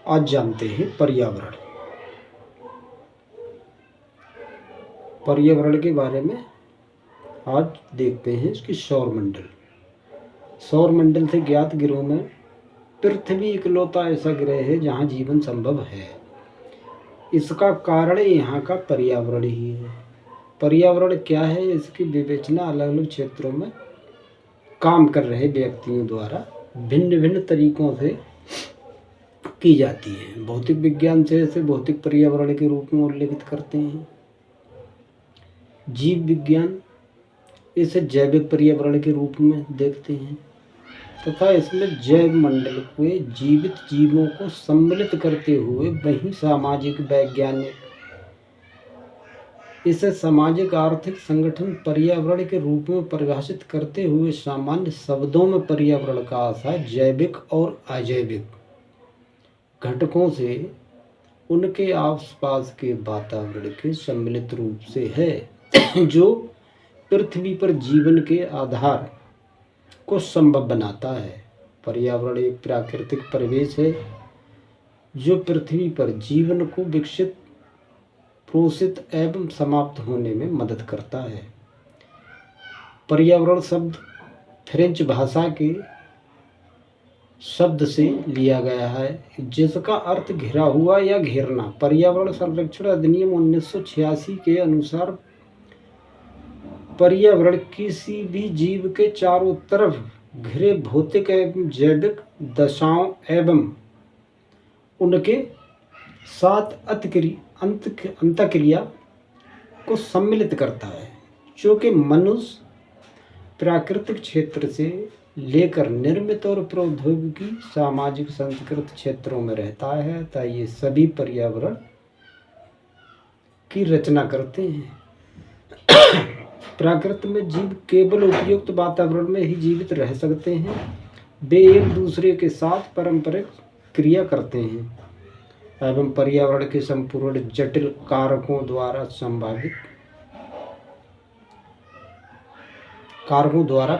आज जानते हैं पर्यावरण। पर्यावरण के बारे में आज देखते हैं इसकी सौरमंडल। सौरमंडल से ज्ञात ग्रहों में पृथ्वी इकलौता ऐसा ग्रह है जहाँ जीवन संभव है। इसका कारण यहाँ का पर्यावरण ही है। पर्यावरण क्या है, इसकी विवेचना अलग अलग क्षेत्रों में काम कर रहे व्यक्तियों द्वारा भिन्न भिन्न तरीकों से की जाती है। भौतिक विज्ञान से इसे भौतिक पर्यावरण के रूप में उल्लेखित करते हैं। जीव विज्ञान इसे जैविक पर्यावरण के रूप में देखते हैं तथा इसमें जैव मंडल के जीवित जीवों को सम्मिलित करते हुए वहीं सामाजिक वैज्ञानिक इसे सामाजिक आर्थिक संगठन पर्यावरण के रूप में परिभाषित करते हुए सामान्य शब्दों में पर्यावरण का आशय जैविक और अजैविक घटकों से उनके आसपास के वातावरण के सम्मिलित रूप से है जो पृथ्वी पर जीवन के आधार को संभव बनाता है। पर्यावरण एक प्राकृतिक परिवेश है जो पृथ्वी पर जीवन को विकसित, पोषित एवं समाप्त होने में मदद करता है। पर्यावरण शब्द फ्रेंच भाषा के शब्द से लिया गया है जिसका अर्थ घिरा हुआ या घेरना। पर्यावरण संरक्षण अधिनियम 1986 के अनुसार पर्यावरण किसी भी जीव के चारों तरफ घिरे भौतिक एवं जैविक दशाओं एवं उनके साथ अंतःक्रिया को सम्मिलित करता है, जो कि मनुष्य प्राकृतिक क्षेत्र से लेकर निर्मित और प्रौद्योगिकी सामाजिक संस्कृत क्षेत्रों में रहता है। तथा ये सभी पर्यावरण की रचना करते हैं। प्रकृति में जीव केवल उपयुक्त वातावरण में ही जीवित रह सकते हैं। वे एक दूसरे के साथ पारंपरिक क्रिया करते हैं एवं पर्यावरण के संपूर्ण जटिल कारकों द्वारा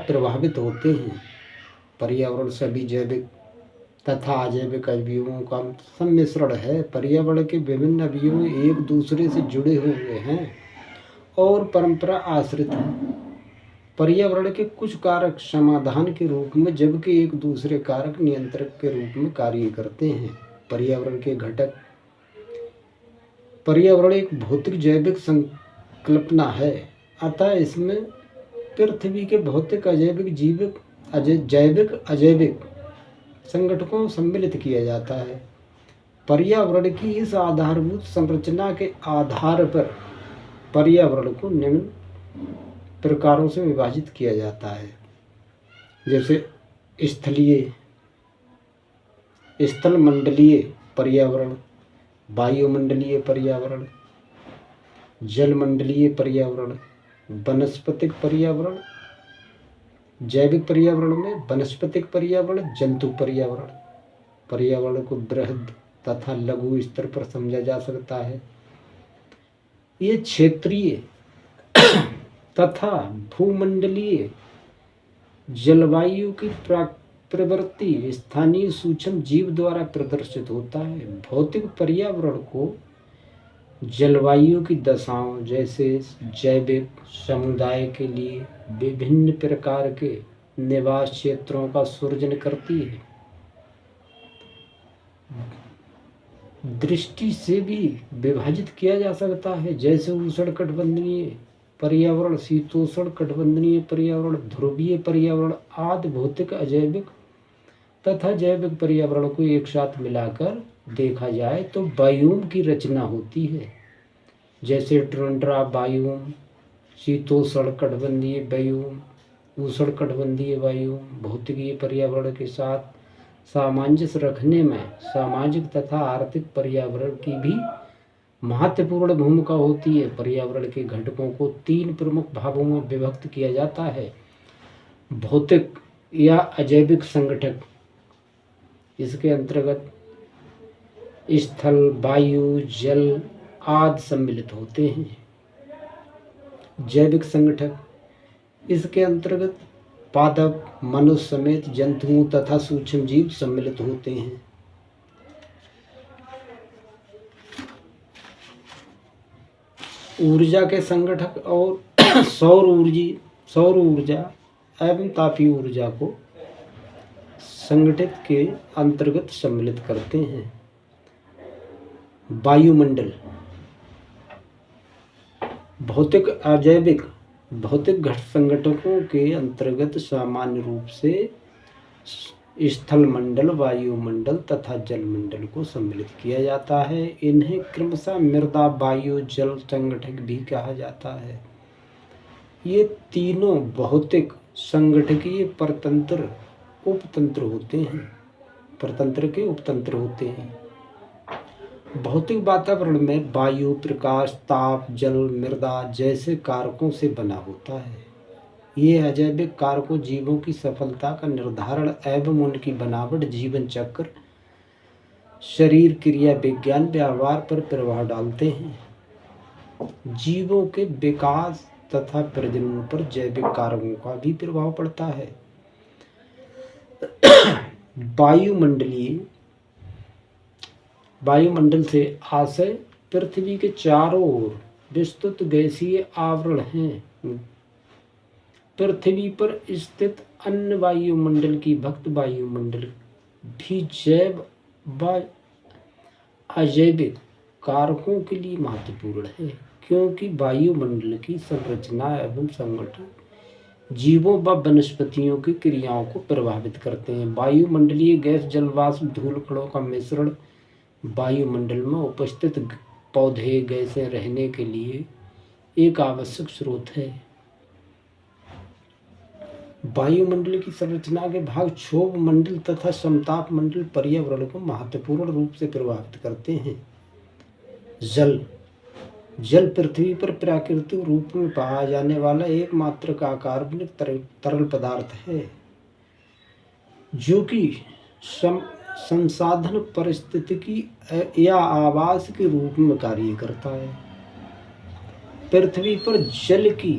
प्रभावित होते हैं। पर्यावरण सभी जैविक तथा अजैविक अवयवों का सम्मिश्रण है। पर्यावरण के विभिन्न अवयव एक दूसरे से जुड़े हुए हैं और परंपरा आश्रित हैं। पर्यावरण के कुछ कारक समाधान के रूप में जबकि एक दूसरे कारक नियंत्रक के रूप में कार्य करते हैं। पर्यावरण के घटक। पर्यावरण एक भौतिक जैविक संकल्पना है, अतः इसमें पृथ्वी के भौतिक जैविक अजैविक संगठनों को सम्मिलित किया जाता है। पर्यावरण की इस आधारभूत संरचना के आधार पर पर्यावरण को निम्न प्रकारों से विभाजित किया जाता है, जैसे स्थलमंडलीय पर्यावरण, वायुमंडलीय पर्यावरण, जलमंडलीय पर्यावरण, वनस्पतिक पर्यावरण। जैविक पर्यावरण में वनस्पतिक पर्यावरण, जंतु पर्यावरण। पर्यावरण को बृहद तथा लघु स्तर पर समझा जा सकता है। ये क्षेत्रीय तथा भूमंडलीय जलवायु की प्रवृत्ति स्थानीय सूक्ष्म जीव द्वारा प्रदर्शित होता है। भौतिक पर्यावरण को जलवायु की दशाओं जैसे जैविक समुदाय के लिए विभिन्न प्रकार के निवास क्षेत्रों का सृजन करती है। दृष्टि से भी विभाजित किया जा सकता है, जैसे उष्णकटिबंधीय पर्यावरण, शीतोष्ण कटिबंधीय पर्यावरण, ध्रुवीय पर्यावरण आदि। भौतिक अजैविक तथा जैविक पर्यावरण को एक साथ मिलाकर देखा जाए तो बायोम की रचना होती है, जैसे टुंड्रा बायोम, शीतोष्ण कटिबंधीय बायोम, उष्ण कटिबंधीय बायोम। भौतिकीय पर्यावरण के साथ सामंजस्य रखने में सामाजिक तथा आर्थिक पर्यावरण की भी महत्वपूर्ण भूमिका होती है। पर्यावरण के घटकों को 3 प्रमुख भागों में विभक्त किया जाता है। भौतिक या अजैविक संगठक, इसके अंतर्गत स्थल, वायु, जल आदि सम्मिलित होते हैं। जैविक संगठक, इसके अंतर्गत पादप, मनुष्य समेत जंतुओं तथा सूक्ष्म जीव सम्मिलित होते हैं। ऊर्जा के संगठक और सौर ऊर्जा एवं तापीय ऊर्जा को संगठित के अंतर्गत सम्मिलित करते हैं। वायुमंडल भौतिक अजैविक भौतिक घट संगठकों के अंतर्गत सामान्य रूप से स्थल मंडल, वायुमंडल तथा जलमंडल को सम्मिलित किया जाता है। इन्हें क्रमशः मृदा, वायु, जल संगठक भी कहा जाता है। ये तीनों भौतिक, संगठकीय, परतंत्र, उपतंत्र होते हैं। परतंत्र के उपतंत्र होते हैं। भौतिक वातावरण में वायु, प्रकाश, ताप, जल, मृदा जैसे कारकों से बना होता है। ये अजैविक कारकों जीवों की सफलता का निर्धारण एवं उनकी बनावट, जीवन चक्र, शरीर क्रिया, विज्ञान, व्यवहार पर प्रभाव डालते हैं। जीवों के विकास तथा प्रजनन पर जैविक कारकों का भी प्रभाव पड़ता है। वायुमंडल से आशय पृथ्वी के चारों ओर विस्तृत गैसीय आवरण हैं। पृथ्वी पर स्थित अन्य वायुमंडल की भक्त वायुमंडल भी जैव व अजैविक कारकों के लिए महत्वपूर्ण है, क्योंकि वायुमंडल की संरचना एवं संगठन जीवों व वनस्पतियों की क्रियाओं को प्रभावित करते हैं। वायुमंडलीय गैस, जलवाष्प, धूल कणों का मिश्रण वायुमंडल में उपस्थित पौधे, गैसें रहने के लिए एक आवश्यक स्रोत है। वायुमंडल की संरचना के भाग क्षोभ मंडल तथा समताप मंडल पर्यावरण को महत्वपूर्ण रूप से प्रभावित करते हैं। जल पृथ्वी पर प्राकृतिक रूप में पाया जाने वाला एकमात्र कार्बनिक तरल पदार्थ है, जो कि संसाधन, पारिस्थितिकी या आवास के रूप में कार्य करता है। पृथ्वी पर जल की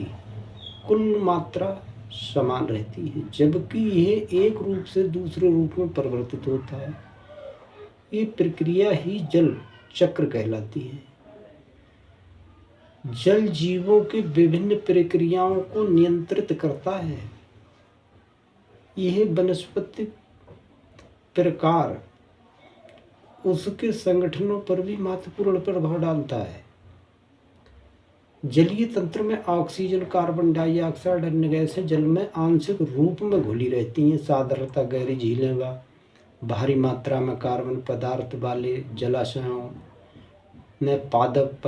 कुल मात्रा समान रहती है, जबकि यह एक रूप से दूसरे रूप में परिवर्तित होता है। ये प्रक्रिया ही जल चक्र कहलाती है। जल जीवों के विभिन्न प्रक्रियाओं को नियंत्रित करता है। यह वनस्पतिक प्रकार उसके संगठनों पर भी महत्वपूर्ण प्रभाव डालता है। जलीय तंत्र में ऑक्सीजन, कार्बन डाइऑक्साइड अन्य गैसें जल में आंशिक रूप में घुली रहती हैं। साधारणतः गहरी झीलें व भारी मात्रा में कार्बन पदार्थ वाले जलाशयों में पादप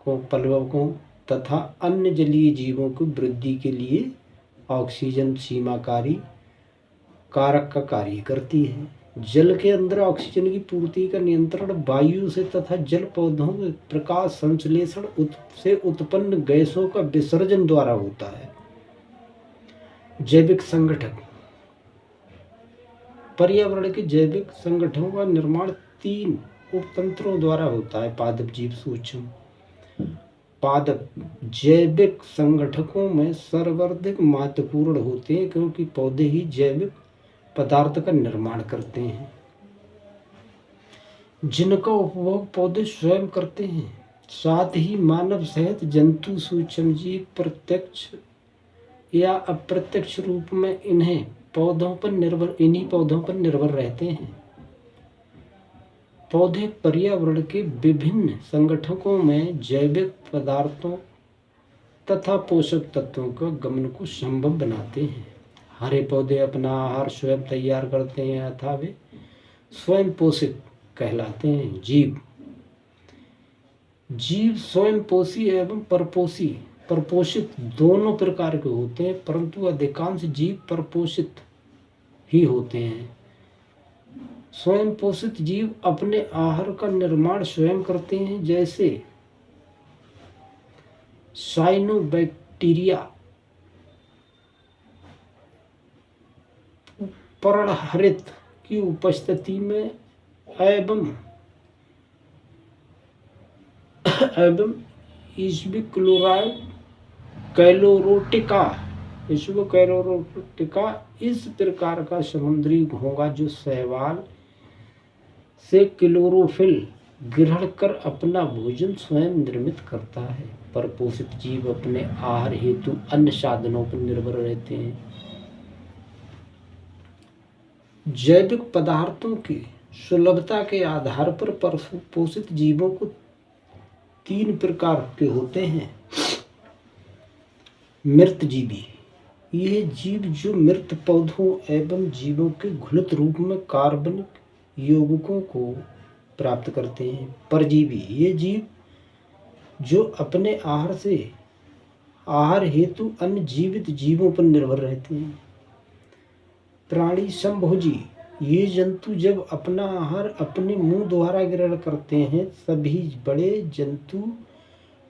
पल्लवकों तथा अन्य जलीय जीवों की वृद्धि के लिए ऑक्सीजन सीमाकारी कारक का कार्य करती है। जल के अंदर ऑक्सीजन की पूर्ति का नियंत्रण वायु से तथा जल पौधों में प्रकाश संश्लेषण से उत्पन्न गैसों का विसर्जन द्वारा होता है। जैविक संगठक पर्यावरण के जैविक संगठनों का निर्माण 3 उपतंत्रों द्वारा होता है। पादप जीव सूक्ष्म पादप जैविक संगठकों में सर्वाधिक महत्वपूर्ण होते हैं, क्योंकि पौधे ही जैविक पदार्थ का निर्माण करते हैं, जिनका उपभोग पौधे स्वयं करते हैं। साथ ही मानव सहित जंतु, सूक्ष्म जीव प्रत्यक्ष या अप्रत्यक्ष रूप में इन्हीं पौधों पर निर्भर रहते हैं। पौधे पर्यावरण के विभिन्न संगठकों में जैविक पदार्थों तथा पोषक तत्वों का गमन को संभव बनाते हैं। हरे पौधे अपना आहार स्वयं तैयार करते हैं अथवा वे स्वयं पोषित कहलाते हैं। जीव स्वयं पोषी एवं परपोषित दोनों प्रकार के होते हैं, परंतु अधिकांश जीव परपोषित ही होते हैं। स्वयं पोषित जीव अपने आहार का निर्माण स्वयं करते हैं, जैसे साइनोबैक्टीरिया पर्णहरित की उपस्थिति में एवं इस्बिक्लोराइड कैलोरोटिका इस प्रकार का समुद्री घोंघा जो शैवाल से क्लोरोफिल ग्रहण कर अपना भोजन स्वयं निर्मित करता है। परपोषित जीव अपने आहार हेतु अन्य साधनों पर निर्भर रहते हैं। जैविक पदार्थों की सुलभता के आधार पर परपोषित जीवों को 3 प्रकार के होते हैं। मृत जीवी, ये जीव जो मृत पौधों एवं जीवों के घुलित रूप में कार्बनिक यौगिकों को प्राप्त करते हैं। परजीवी, ये जीव जो अपने आहार हेतु अन्य जीवित जीवों पर निर्भर रहते हैं। प्राणी संभोजी, ये जंतु जब अपना आहार अपने मुंह द्वारा ग्रहण करते हैं। सभी बड़े जंतु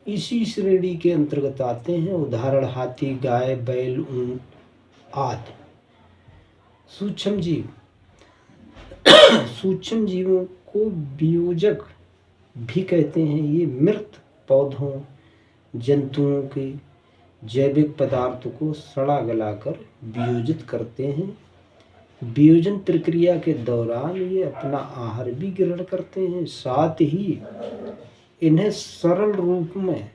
इसी श्रेणी के अंतर्गत आते हैं। उदाहरण हाथी, गाय, बैल, ऊंट आदि। सूक्ष्म जीव, सूक्ष्म जीवों को वियोजक भी कहते हैं। ये मृत पौधों, जंतुओं के जैविक पदार्थों को सड़ा गलाकर वियोजित करते हैं। वियोजन प्रक्रिया के दौरान ये अपना आहार भी ग्रहण करते हैं। साथ ही इन्हें सरल रूप में